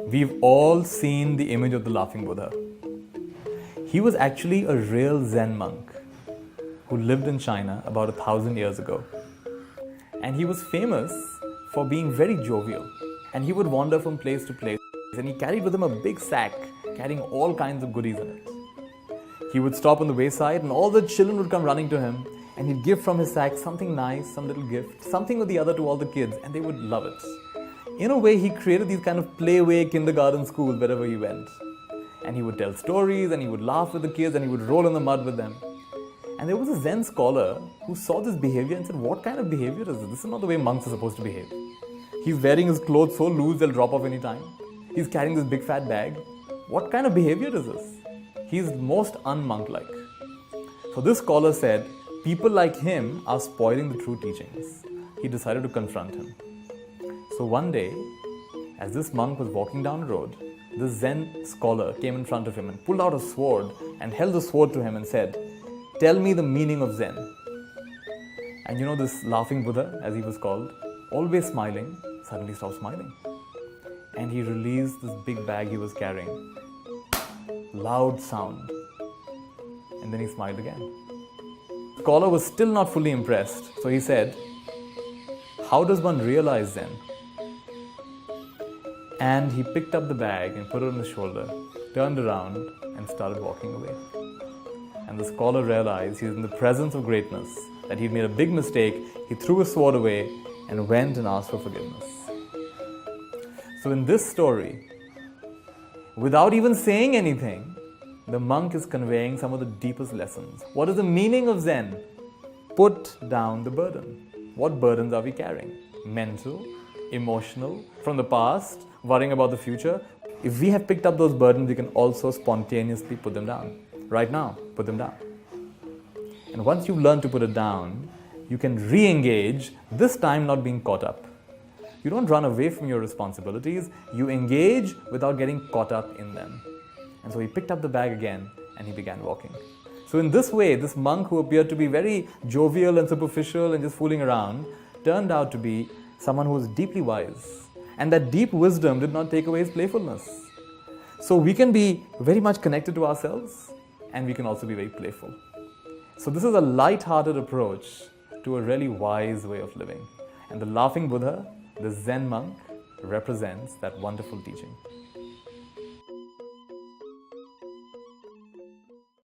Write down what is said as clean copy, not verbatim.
We've all seen the image of the laughing Buddha. He was actually a real Zen monk who lived in China about 1,000 years ago. And he was famous for being very jovial. And he would wander from place to place. And he carried with him a big sack carrying all kinds of goodies in it. He would stop on the wayside and all the children would come running to him and he'd give from his sack something nice, some little gift, something or the other to all the kids, and they would love it. In a way, he created these kind of playway kindergarten schools wherever he went. And he would tell stories and he would laugh with the kids and he would roll in the mud with them. And there was a Zen scholar who saw this behavior and said, what kind of behavior is this? This is not the way monks are supposed to behave. He's wearing his clothes so loose they'll drop off any time. He's carrying this big fat bag. What kind of behavior is this? He's most un-monk-like. So this scholar said, people like him are spoiling the true teachings. He decided to confront him. So one day, as this monk was walking down the road, this Zen scholar came in front of him and pulled out a sword and held the sword to him and said, tell me the meaning of Zen. And you know, this laughing Buddha, as he was called, always smiling, suddenly stopped smiling. And he released this big bag he was carrying. Loud sound. And then he smiled again. The scholar was still not fully impressed, so he said, how does one realize Zen? And he picked up the bag and put it on his shoulder, turned around and started walking away. And the scholar realized he's in the presence of greatness, that he'd made a big mistake. He threw his sword away and went and asked for forgiveness. So in this story, without even saying anything, the monk is conveying some of the deepest lessons. What is the meaning of Zen? Put down the burden. What burdens are we carrying? Mental, emotional, from the past, worrying about the future. If we have picked up those burdens, we can also spontaneously put them down. Right now, put them down. And once you learn to put it down, you can re-engage, this time not being caught up. You don't run away from your responsibilities, you engage without getting caught up in them. And so he picked up the bag again and he began walking. So in this way, this monk who appeared to be very jovial and superficial and just fooling around, turned out to be someone who was deeply wise. And that deep wisdom did not take away his playfulness. So we can be very much connected to ourselves and we can also be very playful. So this is a light-hearted approach to a really wise way of living. And the laughing Buddha, the Zen monk, represents that wonderful teaching.